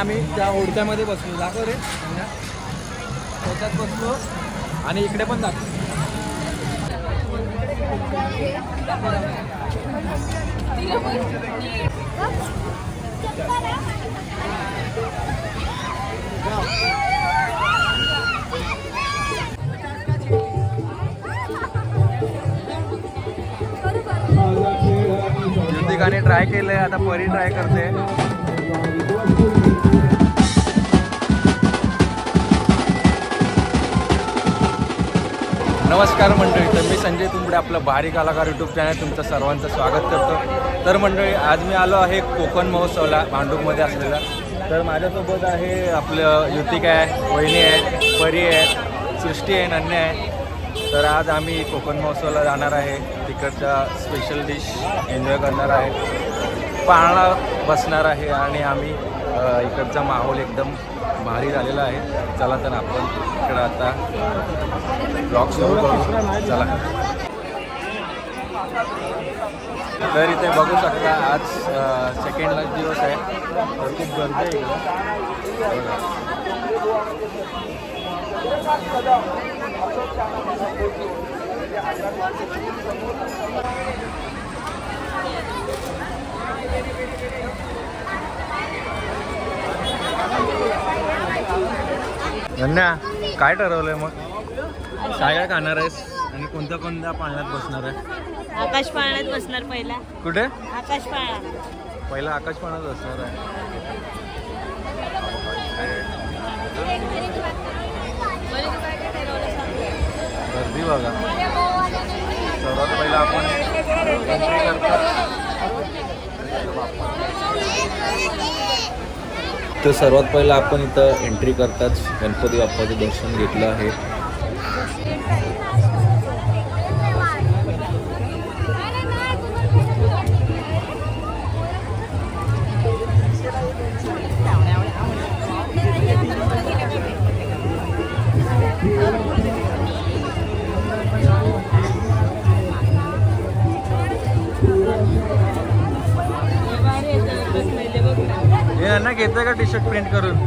आम्ही त्या होडक्यामध्ये बसलो. दाखव रे, त्याच्यात बसलो आणि इकडे पण दाखव. युतिकाने ट्राय केलंय, आता परी ट्राय करते. नमस्कार मंडळी, तर मी संजय तुंबडे, आपलं भारी कलाकार यूट्यूब चॅनल तुमचं सर्वांचं स्वागत करतो. तर मंडळी, आज मी आलो आहे कोकण महोत्सवला, भांडूपमध्ये असलेला. तर माझ्यासोबत आहे आपलं युतिका आहे, वहिनी आहे, परी आहे, सृष्टी आहे, नन्या आहे. तर आज आम्ही कोकण महोत्सवला जाणार आहे. तिकडच्या स्पेशल डिश एन्जॉय करणार आहे, पाळणा बसणार आहे आणि आम्ही इकडचा माहोल एकदम भारी झालेला आहे. चला तर आपण इकडं आता ब्लॉग सुरू करू. चला. तर इथे बघू शकता, आज सेकंड लास्ट दिवस आहे, तर खूप गर्दी आहे नन्या. काय ठरवलंय मग? काय काय खाणार आहेस आणि कोणत्या कोणत्या पाळण्यात बसणार आहे? आकाश पाळण्यात बसणार पहिला. कुठे? आकाश पाळणा. पहिला आकाश पाळण्यात बसणार आहे. गर्दी बघा. सर्वात पहिला आपण एंट्री करतो. तर सर्वात पहिला आपण इथं एंट्री करताच गणपती बाप्पाचं दर्शन घेतलं आहे. हे ना घेतोय का टी शर्ट प्रिंट करून?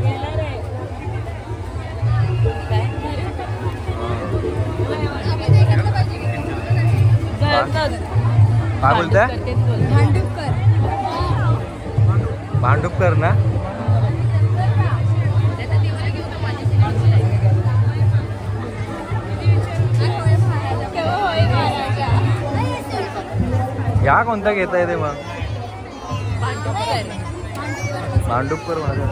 काय बोलताय? भांडुपकर ना? या कोणता घेता येते मग? भांडुपकर माझं.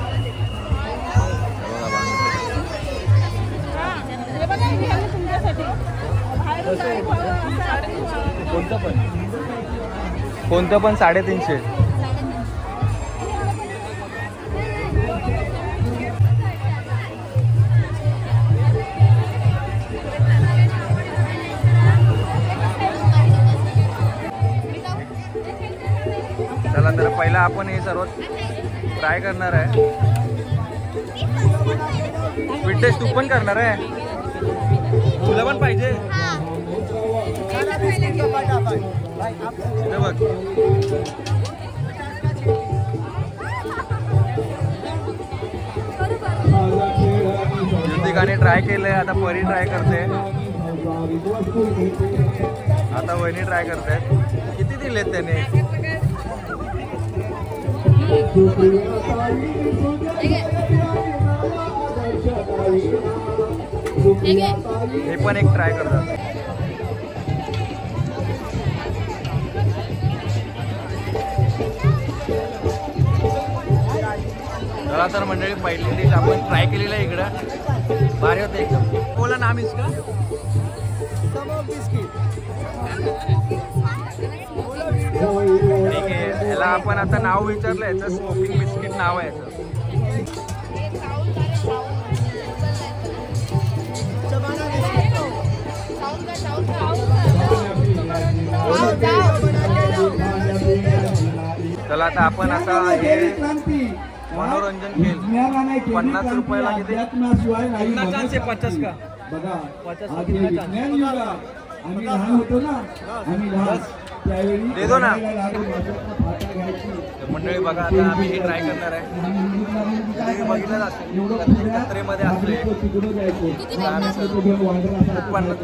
कोणतं पण 350. चला तर पहिला आपण हे सर्व ट्राय करणार आहे. स्पीड टेस्ट तू पण करणार आहे? तुला पण पाहिजे? बघ, युतिकाने ट्राय केलंय, आता परी ट्राय करते, आता वहिनी ट्राय करते. किती दिलेत त्याने? हे पण एक ट्राय करतात. चला तर मंडळी, पहिली डिश आपण ट्राय केलेलं आहे इकडं. भारी होतं एकदम. बोला नाम इसका? ठीक आहे, याला आपण आता नाव विचारलं. याचं स्मोकिंग बिस्किट नाव आहे याचं. चला आता आपण आता हे मनोरंजन खेळ 50 रुपयाला किती? 50 का? 50 आम्ही लहान होतो ना, आम्ही लहान दे दो ना. तर मंडळी बघा आता आम्ही हे ट्राय करणार आहे. तुम्ही बघितलं असेल जत्रेमध्ये असले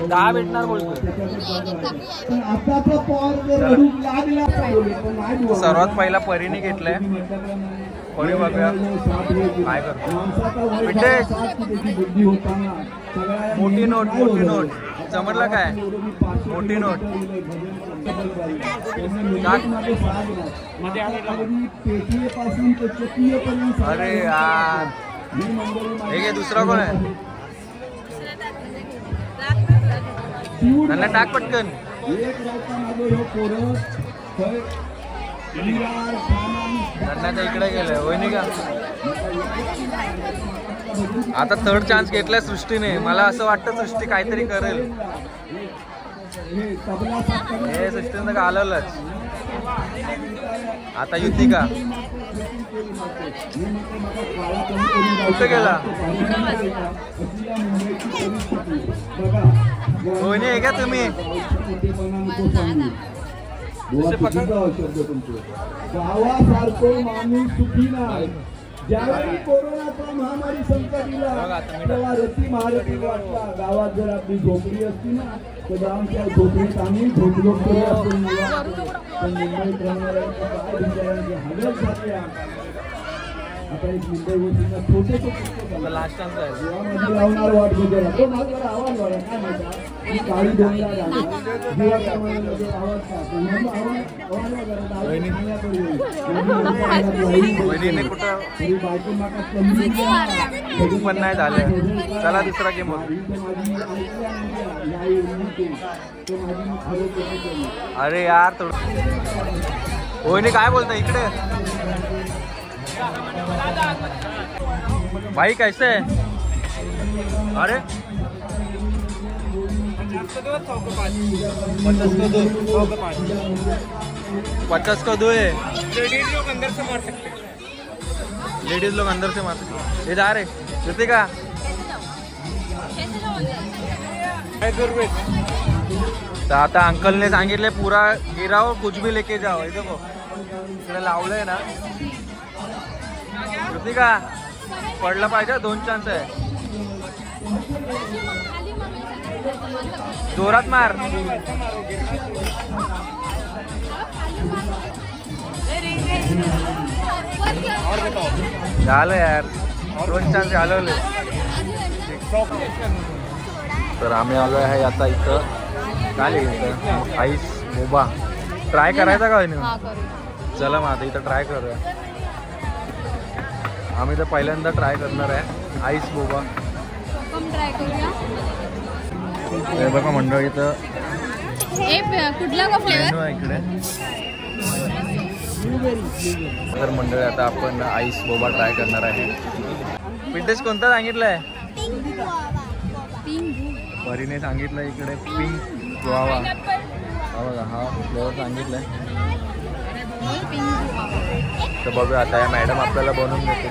10 भेटणार बोलतो. सर्वात पहिला परीने घेतलंय. परी बघूया काय करतो. मोठी नोट मोठी नोट समजला काय. मोठी नोट अरे यार हे घे. दुसरा कोण आहे. त्यांना टाक पटकन. त्यांना इकडे गेलंय वहिनी का. आता थर्ड चान्स घेतलाय सृष्टीने. मला असं वाटतं सृष्टी काहीतरी करेल. हे सृष्टीनं घालवलंच. आता युतिका कुठे गेला. वहिनी आहे का तुम्ही. गावासारखो माणूस सुखी नाही. ज्यावेळी कोरोनाचा महामारी संकट तेव्हा रती महारती वाटला. गावात जर आपली झोपडी असती ना तर आमच्या झोपडीत आम्ही झोपलो पण मुंबईत राहणाऱ्यांचे हालत झाले. आता एक मुंबई वतीनं छोटे छोटे लास्ट टाइम लावणार वाट गुजरा तो माझा आवाज वाढा काय म्हणता. ही काळी डोंगरा पण नाही झालं. चला दुसरा गेम. अरे यार थोडं वहिनी काय बोलता इकडे. भाई कैसे है. अरे 50 का 2 है. लेडीज लोग अंदर से मार सकते. लेडीज लोग अंदर से मार सकते. ये जा रहे जैसे का. तर आता अंकलने सांगितले पुरा गिराव कुछ भी लेके जाओ. हे देखो इकडे लावलंय ना. का पडला पाहिजे. 2 चान्स आहे. जोरात मार. झालं यार. 2 चान्स घालवले. तर आम्ही आलो आहे आता इथं काय इथं आईस बोबा ट्राय करायचा का. चला मग आता इथं ट्राय करूया. आम्ही तर पहिल्यांदा ट्राय करणार आहे आईस बोबा. हे बघा मंडळी इथं कुठला का फ्लेवर आहे इकडे. तर मंडळी आता आपण आईस बोबा ट्राय करणार आहे. पिंटेश कोणता सांगितलंय. परीने सांगितलं इकडे पिंक गुआवा. बघा हा फ्लेवर सांगितलंय. तर बघूया आता या मॅडम आपल्याला बनवून देते.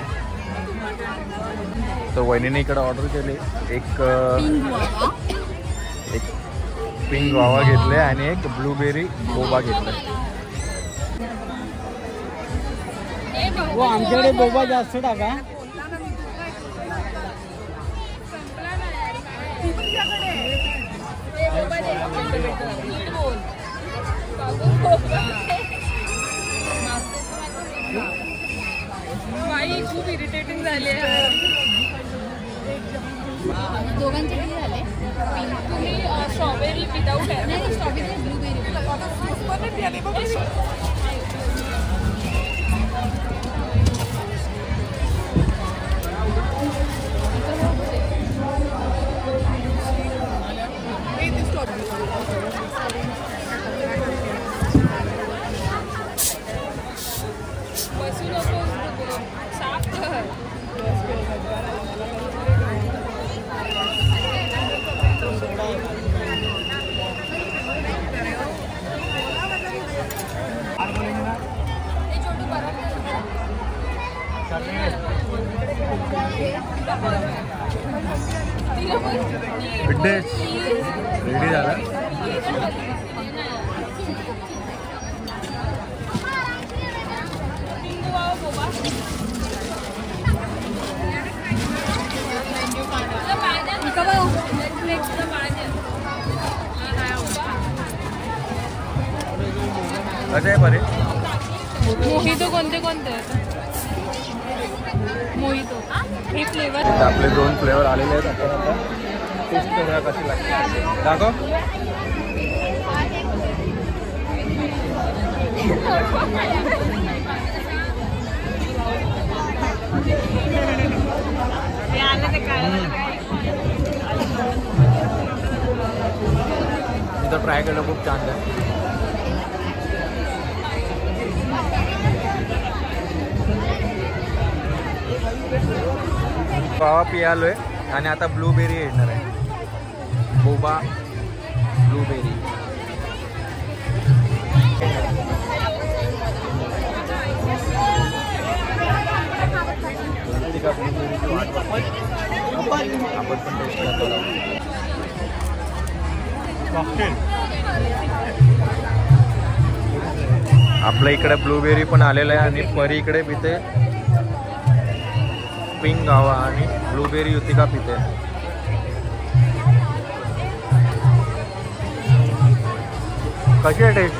तर वहिनीने इकडे ऑर्डर केली. एक पिंक गुआवा घेतले आणि एक ब्लूबेरी बोबा घेतलाय. आमच्याकडे बोबा जास्त टाका. खूप इरिटेटिंग झाले. दोघांचे किती झाले. स्ट्रॉबेरी विदाऊट आहे. नाही स्ट्रॉबेरी ब्लूबेरी. रेडी झाला. कसं आहे बरे मोहितो कोणते कोणते मोहितो हे फ्लेवर आपले 2 फ्लेवर आलेले आहेत. आता टेस्ट करूया कशी लागते. दाखव. मी तर ट्राय केलं, खूप छान आहे. पावा पियालोय आणि आता ब्लूबेरी येणार आहे. Boba blueberry. आपण पण टेस्ट करतो. आपल्या इकडे ब्लूबेरी पण आलेलं आहे आणि परी इकडे पिते पिंक गावा आणि ब्लूबेरी युतिका पिते. कशी आहे टेस्ट?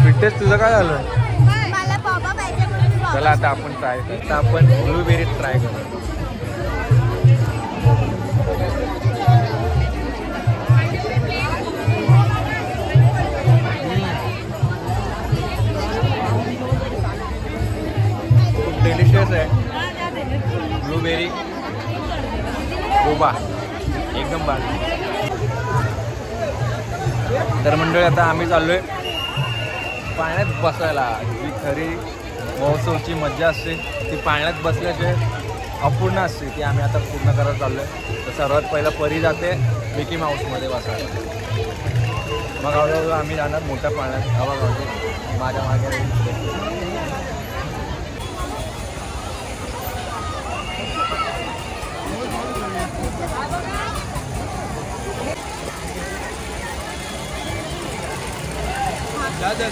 फिटनेस तुझं काय झालं? चला आता आपण ट्राय करतो. आपण ब्लूबेरी ट्राय करू. खूप डिलिशियस आहे. ब्लूबेरी बोबा एकदम भारी. तर मंडळी आता आम्ही चाललोय पाण्यात बसायला. जी खरी महोत्सवची मज्जा असते ती पाण्यात बसल्याशिवाय अपूर्ण असते, ती आम्ही आता पूर्ण करत चाललो आहे. तर सर्वात पहिला परी जाते मिकी माऊसमध्ये बसायला. मग हळूहळू आम्ही जाणार मोठ्या पाण्यात. हवा गावते माझ्या मागे.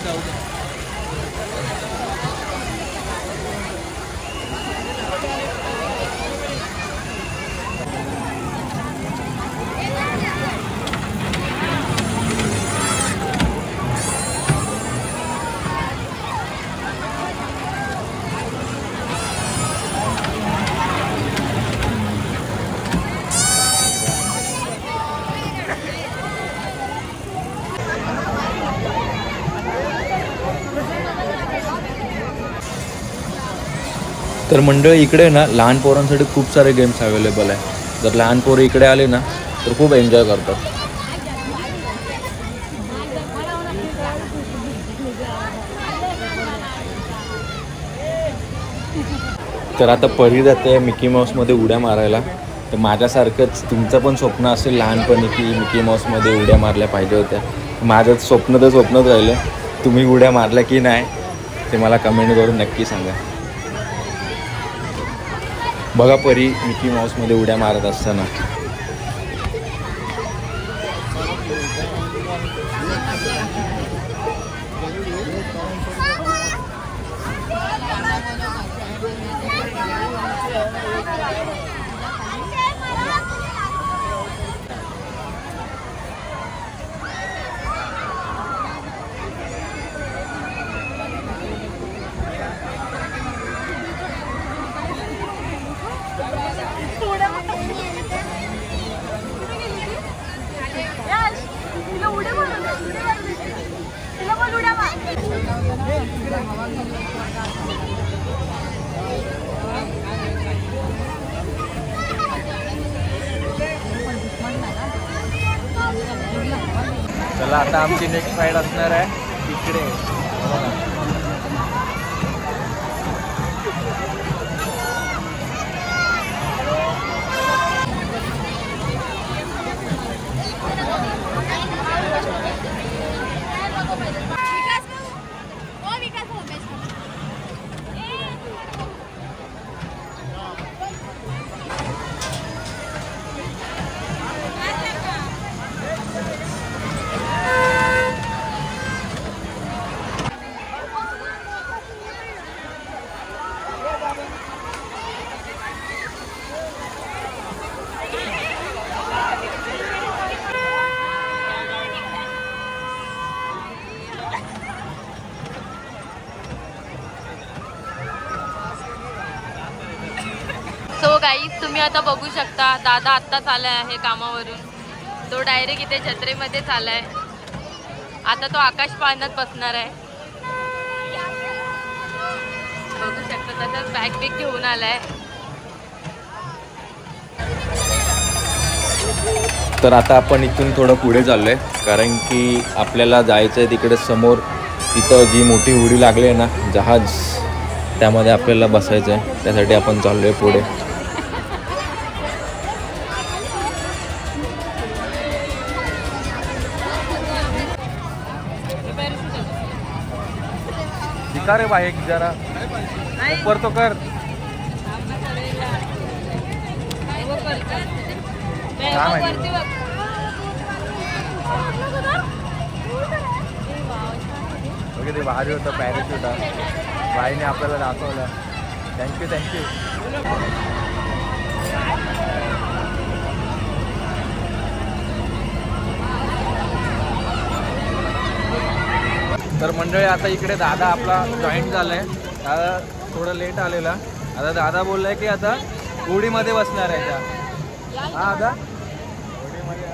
जाऊ दे. तर मंडळी इकडे ना लहान पोरांसाठी खूप सारे गेम्स अवेलेबल आहे. जर लहान पोरं इकडे आले ना तर खूप एन्जॉय करतात. तर आता परी जाते मिकी माऊसमध्ये उड्या मारायला. तर माझ्यासारखंच तुमचं पण स्वप्न असेल लहानपणी की मिकी माऊसमध्ये उड्या मारल्या पाहिजे होत्या. माझं स्वप्न तर स्वप्नच राहिलं. तुम्ही उड्या मारल्या की नाही ते मला कमेंट करून नक्की सांगा. बघा परी मिकी माऊसमध्ये उड्या मारत असताना. चला आता आमची नेक्स्ट राईड असणार आहे इकडे. सो गाईस तुम्ही आता बघू शकता दादा आत्ताच आलाय आहे कामावरून. तो डायरेक्ट इथे जत्रेमध्येच आलाय. आता तो आकाश पाळण्यात बसणार आहे. बघू शकता तसंच बॅग बिग घेऊन आलाय. तर आता आपण इथून थोडं पुढे चाललोय कारण की आपल्याला जायचं आहे तिकडे समोर. तिथं जी मोठी होडी लागली आहे ना जहाज, त्यामध्ये आपल्याला बसायचं आहे. त्यासाठी आपण चाललोय पुढे. दिखा रे भाई जरा ऊपर तो कर. वगैरे भारी होतं पॅरेशूट. बाईने आपल्याला दाखवलं. Thank you thank you. तर मंडळी आता इकडे दादा आपला जॉईन झालाय. दादा थोडं लेट आलेला. आता दादा बोललाय की आता होडीमध्ये बसणार आहे त्या. हा दादा होडीमध्ये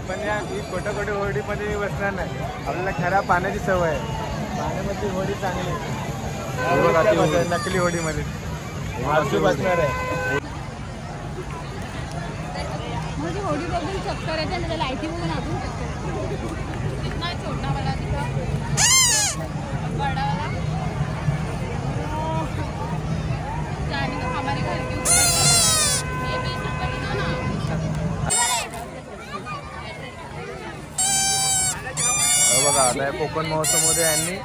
पण या छोट्या छोट्या होडीमध्ये बसणार नाही. आपल्याला खऱ्या पाण्याची सवय आहे. पाण्यामध्ये होडी चांगली नकली होडीमध्ये बसणार आहे. म्हणजे होडी बघून चक्कर येते आणि त्याला लाईटी बघून अजून कितना छोटा वाला दिखा बड़ा वाला जाने का हमारे घर के ऊपर ये 20 रुपए की ना. बघा आता कोकण महोत्सव मध्ये यांनी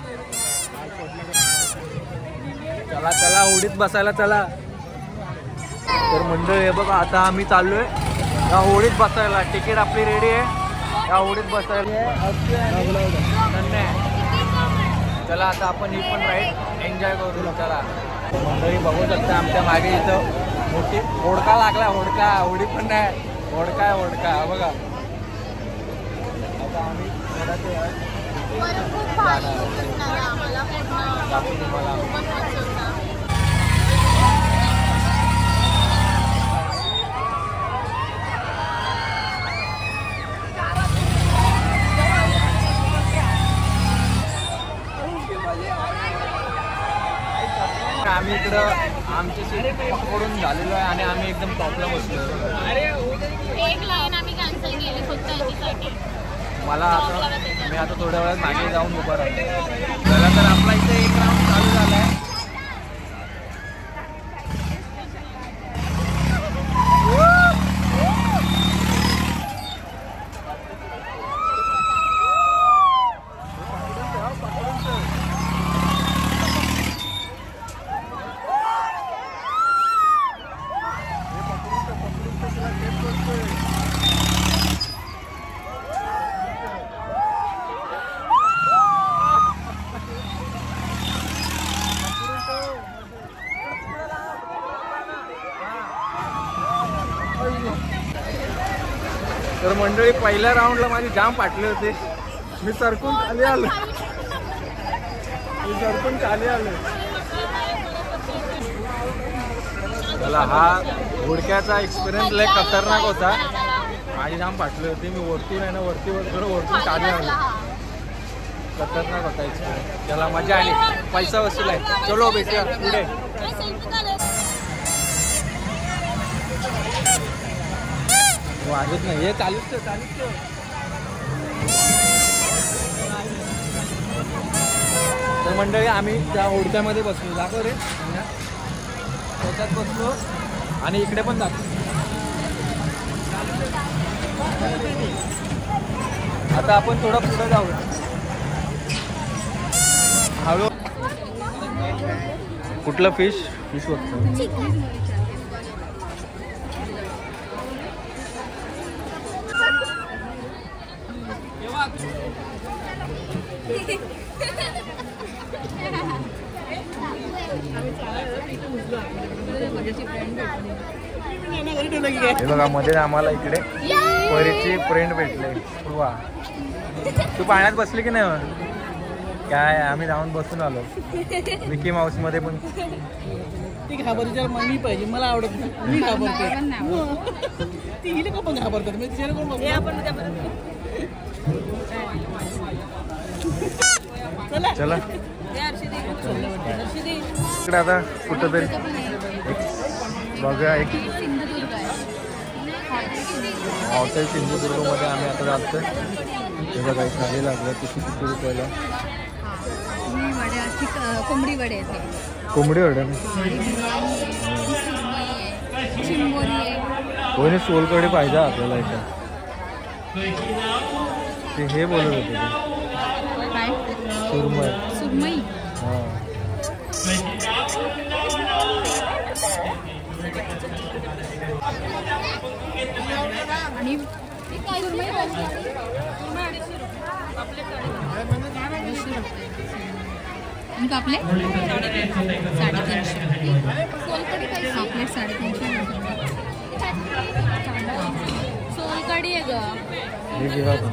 चला चला होडीत बसायला चला. तर मंडळ हे बघा आता आम्ही चाललोय या होडीत बसायला. तिकीट आपली रेडी आहे. या होडीत बसायला. चला आता आपण ही पण राईड एन्जॉय करू. चला मंडळी बघू शकता आमच्या मागे इथं मोठी होडका लागला. होडका होडी पण नाही होडका आहे होडका. बघा आता आम्ही आम्ही इकडं आमची सीट पकडून झालेलो आहे आणि आम्ही एकदम टॉपला बसलो. एक लाईन आम्ही कॅन्सल केली फक्त याच्यासाठी. मला आता मी आता थोड्या वेळात मागे जाऊन उभा राहतो. चला तर आपला इथे एक राऊंड चालू झाला आहे. तर मंडळी पहिल्या राऊंडला माझी जाम फाटले होते. मी सरकून खाली आलो. मला हा घोडक्याचा एक्सपिरियन्स लय खतरनाक होता. माझी जाम फाटले होते. मी वरतून आहे ना वरतून खाली आलो. खतरनाक होता एक्सपिरियन्स. त्याला मजा आली. पैसा वसूल आहे. चलो भेटूया पुढे. वाजत नाही हे चालूच तर मंडळी आम्ही त्या होडक्यामध्ये बसलो. दाखव रे त्याच्यात बसलो आणि इकडे पण जातो. आता आपण थोडं पुढे जाऊ. हळू कुठलं फिश बघतो. हे बघा मध्ये आम्हाला इकडे परीची फ्रेंड भेटले. वा तू पाण्यात बसली की नाही. काय आम्ही जाऊन बसून आलो मिकी माऊस मध्ये पण. ती घाबरते मी पाहिजे मला आवडत नाही मी घाबरते ती हिला का पण घाबरतात मी तिच्याला कोण चला इकडे आता कुठंतरी बघा एक हॉटेल सिंधुदुर्गमध्ये आम्ही आता जातोय. त्याचा काही खाली लागलं ते किती रुपयाला कोंबडी वडे आहेत. कोंबडी वडे चिंबोरी आहे. कोणी सोलकडे पाहिजे आपल्याला इथं ते हे बोलत होते ते काय सुरमई. सुरमई हां आणि सुरमई आपले 350 सोलकडी काय आपले 350 सोलकडी आहे ग. हे घेवा पण.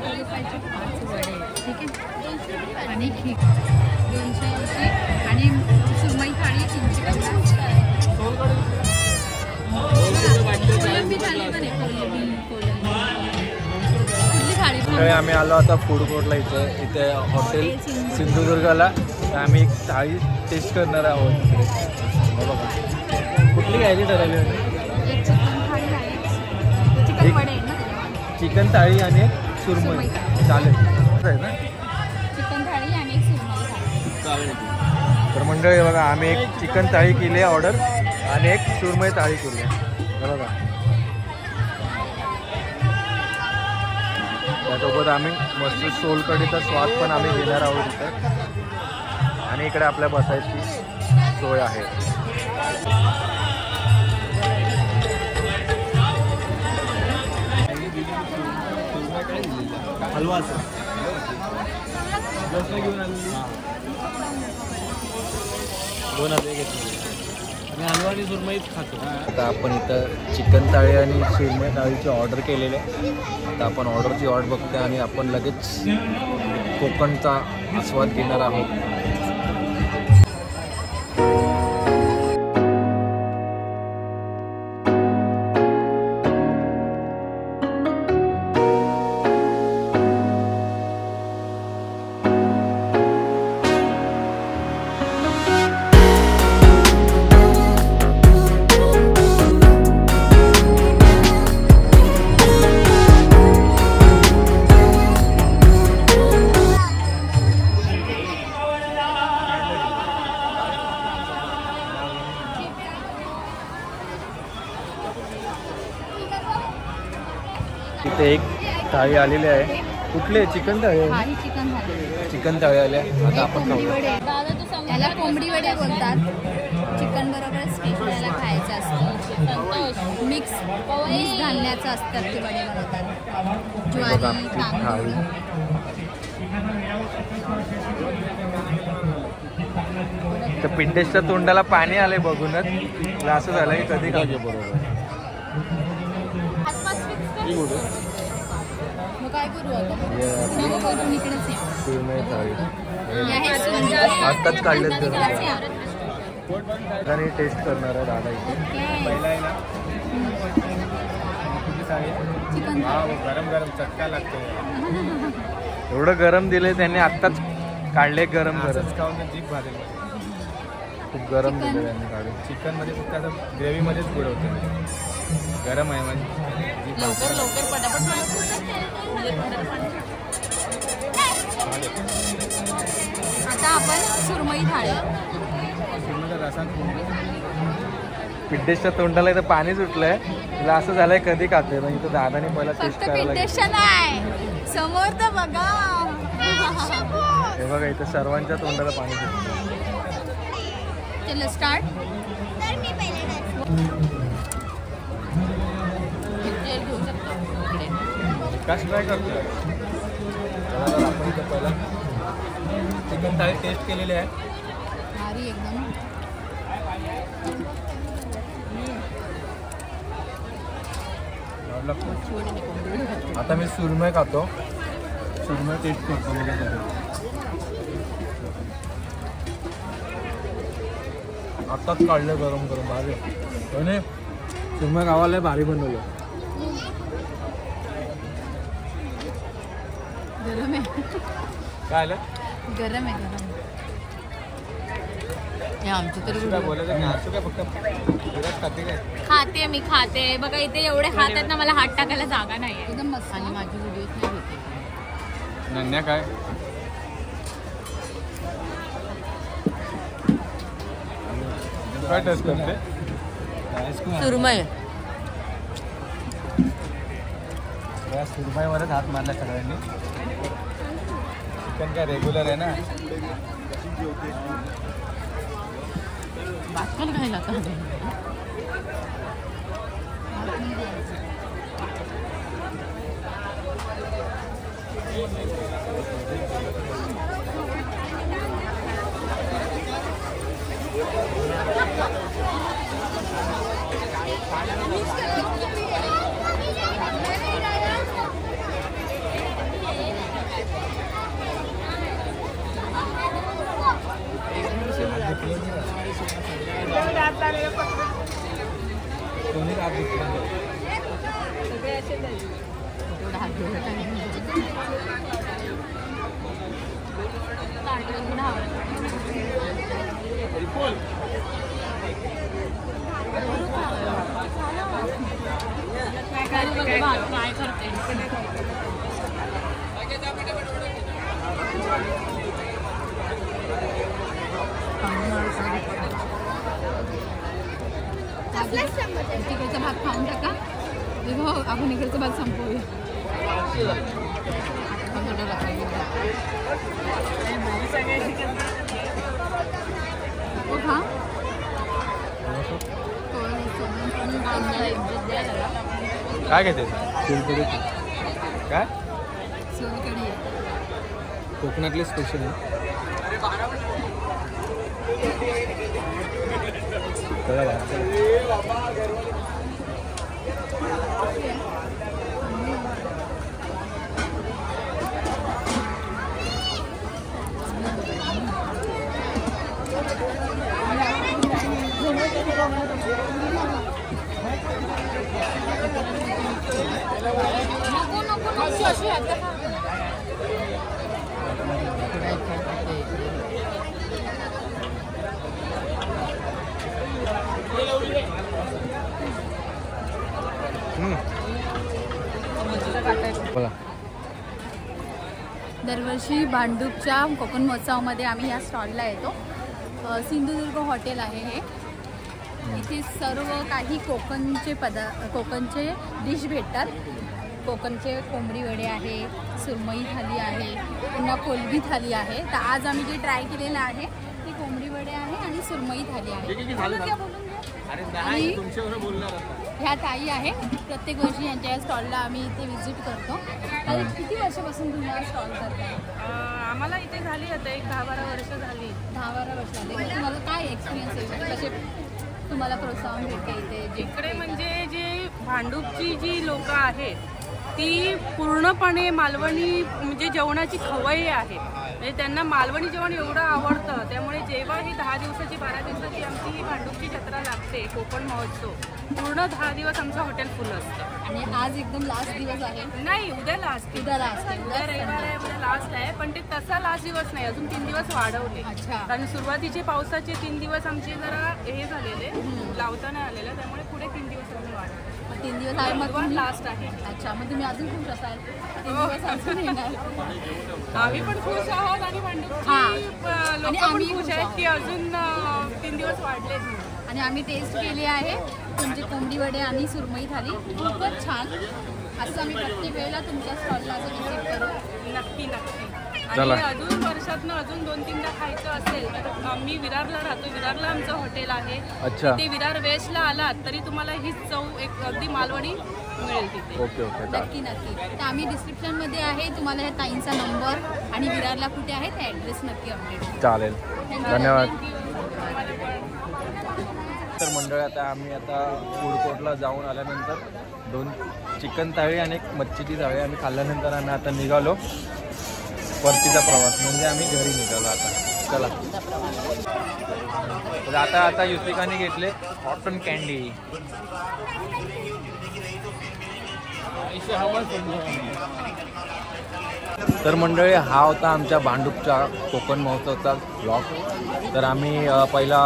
ठीक आहे आणि 280 आणि सुरमई थाळी 350. कोलंबी थाळी पण आहे. कुठली थाळी? आम्ही आलो आता फूड कोर्टला इथे हॉटेल सिंधुदुर्गाला. आम्ही एक थाळी टेस्ट करणार आहोत तिकडे. बघा कुठली घ्यायची ठरवली होती. एक चिकन थाळी आहे. चिकन वडे आहे ना. चिकन थाळी आणि एक सुरमई चालेल आहे ना. चिकन थाळी आणि एक सुरमई थाळी. तर मंडळी बघा आम्ही एक चिकन थाळी केली आहे ऑर्डर आणि एक सुरमई थाळी केली आहे बघा. त्यासोबत आम्ही मस्त सोलकडीचा स्वाद पण आम्ही घेणार आहोत इथं. आणि इकडे आपल्या बसायची सोय आहे. हलवा हलवा आणि सुरमईच खातो. आता आपण इथं चिकन थाळी आणि सुरमई थाळीची ऑर्डर केलेली आहे. आता आपण ऑर्डरची वाट बघतोय आणि आपण लगेच कोकणचा आस्वाद घेणार आहोत. इथे एक थाळी आलेली आहे. कुठले चिकन थाळी आहे. ही चिकन थाळी. चिकन थाळी आली आहे. आता आपण कोंबडी खाऊ. वडे. त्याला कोंबडी वडे बोलतात. चिकन बरोबर स्पेशल याला खायचं असतं. मिक्स धान्याचं असतात ते वडे बनवतात. ज्वारी तांदूळ. तर पिंटेशच्या तोंडाला पाणी आलंय बघूनच. तुला असं झालं की कधी खाऊ. बरोबर मग काय करू आता? करून इकडेच या. सुरमई थाळी आहे. आत्ताच काढलेत इकडेच या. आणि टेस्ट करणार आहे दादा इथे. चिकन गरम गरम चटका लागतो. एवढं गरम दिले त्यांनी आत्ताच काढले. गरम गरम जीभ भाजले. खूप गरम दिलं त्यांनी काढून. चिकन मध्ये फक्त असं ग्रेव्ही मध्येच बुडवतो. गरम आहे म्हणजे लवकर लवकर पटापट. आता आपण सुरमई थाळी. पिंटेशच्या तोंडाला इथं पाणी सुटलंय. तुला असं झालंय कधी खाते. मग इथं दादाने पहिला टेस्ट फक्त करायला पिंटेशन आहे समोर तर बघा. हे बघा इथं सर्वांच्या तोंडाला पाणी सुटलं. चला स्टार्ट. कशी ट्राय करतो. आपण इथं पहिला चिकन थाळी टेस्ट केलेली आहे. भारी एकदम. आता मी सुरमई खातो. सुरमई टेस्ट करतो. आत्ताच काढलं गरम गरम भारी आणि तुम्ही गावाला भारी बनवलं. गरम आहे. काय आलं गरम आहे गरम. आमचं तर काय बोलायचं नाही. असं काय फक्त विराट खाते काय? खाते मी खाते. बघा इथे एवढे हात आहेत ना, मला हात टाकायला जागा नाही आहे. एकदम मस्त. आणि माझी व्हिडिओ नाही होते. नन्या काय काय टेस्ट करते? सुरमई या सुरमईवरच हात मारला सगळ्यांनी. चिकन काय रेग्युलर आहे ना. बाटकन खायला का कोणी हात दुखला काय करते तिकडचा भाग खाऊन टाका. आपण इकडचा भाग संपवूया. खा. काय घेते? काय सोलकढी आहे. कोकणातले स्पेशल आहे. बोला. दरवर्षी भांडूपच्या कोकण महोत्सवामध्ये आम्ही ह्या स्टॉलला येतो. सिंधुदुर्ग हॉटेल आहे हे. इथे सर्व काही कोकणचे डिश भेटतात. कोकणचे कोंबडी वडे आहे, सुरमई थाली आहे, पुन्हा कोलबी थाली आहे. तर आज आम्ही जे ट्राय केलेलं आहे ती कोंबडी वडे आहे आणि सुरमई थाली आहे. आणि ह्या ताई आहे. प्रत्येक वर्षी यांच्या स्टॉलला आम्ही इथे व्हिजिट करतो. तर किती वर्षापासून तुम्हाला स्टॉल करता? आम्हाला इथे झाली आता एक 10-12 वर्ष झाली. 10-12 वर्ष झाली. मग तुम्हाला काय एक्सपिरियन्स आहे? म्हणजे कसे तुम्हाला प्रोत्साहन भेटते इथे? इकडे म्हणजे जे भांडूपची जी लोक आहेत ती पूर्णपणे मालवणी म्हणजे जेवणाची खवय्ये आहेत. म्हणजे त्यांना मालवणी जेवण एवढं आवडतं. त्यामुळे जेव्हा ही 10 दिवसाची 12 दिवसाची आमची ही भांडूपची जत्रा लागते, कोकण महोत्सव, पूर्ण 10 दिवस आमचं हॉटेल फुल असतं. आणि आज एकदम लास्ट दिवस आहे? नाही, उद्या लास्ट. उद्या लास्ट आहे. उद्या रविवार आहे, उद्या लास्ट आहे. पण ते तसा लास्ट दिवस नाही, अजून 3 दिवस वाढवले. अच्छा. कारण सुरुवातीचे पावसाचे 3 दिवस आमचे जरा हे झालेले, लावता नाही आलेलं, त्यामुळे पुढे 3 दिवस आम्ही वाढवले. 3 दिवस आहे मग लास्ट आहे. अच्छा, मग तुम्ही अजून खुश असाल? 3 दिवस अजून येणार. आम्ही पण खुश आहोत आणि भांडूपची लोक पण खुश आहेत की अजून 3 दिवस वाढले. आणि आम्ही टेस्ट केली आहे तुमचे कोंबडी वडे आणि सुरमई थाली. खूपच छान. असं आम्ही प्रत्येक वेळेला तुमच्या स्टॉलला असं विजिट करू. नक्की नक्की. आणि अजून वर्षातनं अजून 2-3दा खायचं असेल तर आम्ही विरारला राहतो. विरारला आमचं हॉटेल आहे. अच्छा. ते विरार वेस्टला आलात तरी तुम्हाला हीच चव एक अगदी मालवणी मिळेल तिथे. Okay okay. नक्की नक्की. तर आम्ही डिस्क्रिप्शनमध्ये आहे. तुम्हाला ह्या ताईंचा नंबर आणि विरारला कुठे आहे ते ॲड्रेस नक्की अपडेट. चालेल. धन्यवाद. तर मंडळी आता फूड कोर्टला जाऊन आल्यानंतर 2 चिकन थाळी आणि 1 मच्छीची थाळी आम्ही खाल्ल्यानंतर आम्ही आता निघालो परतीचा प्रवास. म्हणजे आम्ही घरी निघालो आता. चला. तर आता युतिकाने घेतले कॉटन कॅन्डी. तर मंडळी हा होता आमच्या भांडूपच्या कोकण महोत्सवचा ब्लॉग. तर आम्ही पहिला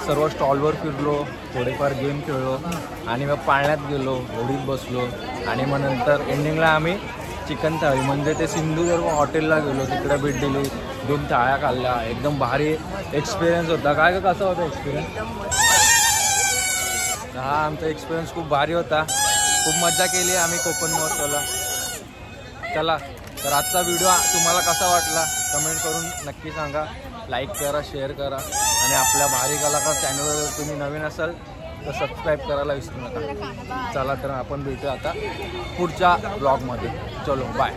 सर्व स्टॉलवर फिरलो, थोडेफार गेम खेळलो आणि मग पाळण्यात गेलो, होडीत बसलो आणि मग नंतर एंडिंगला आम्ही चिकन थाळी म्हणजे ते सिंधुदुर्ग हॉटेलला गेलो, तिकडे भेट दिली, 2 थाळ्या खाल्ल्या. एकदम भारी एक्सपिरियन्स होता. काय का कसा होता एक्सपिरियन्स? हा आमचा एक्सपिरियन्स खूप भारी होता. खूप मजा केली आम्ही कोकण महोत्सवला. चला तर आजचा व्हिडिओ तुम्हाला कसा वाटला कमेंट करून नक्की सांगा. लाईक करा, शेअर करा आणि आपल्या भारी कलाकार चॅनलवर जर तुम्ही नवीन असाल तर सबस्क्राईब करायला विसरू नका. चला तर आपण भेटू आता पुढच्या ब्लॉगमध्ये. चलो बाय.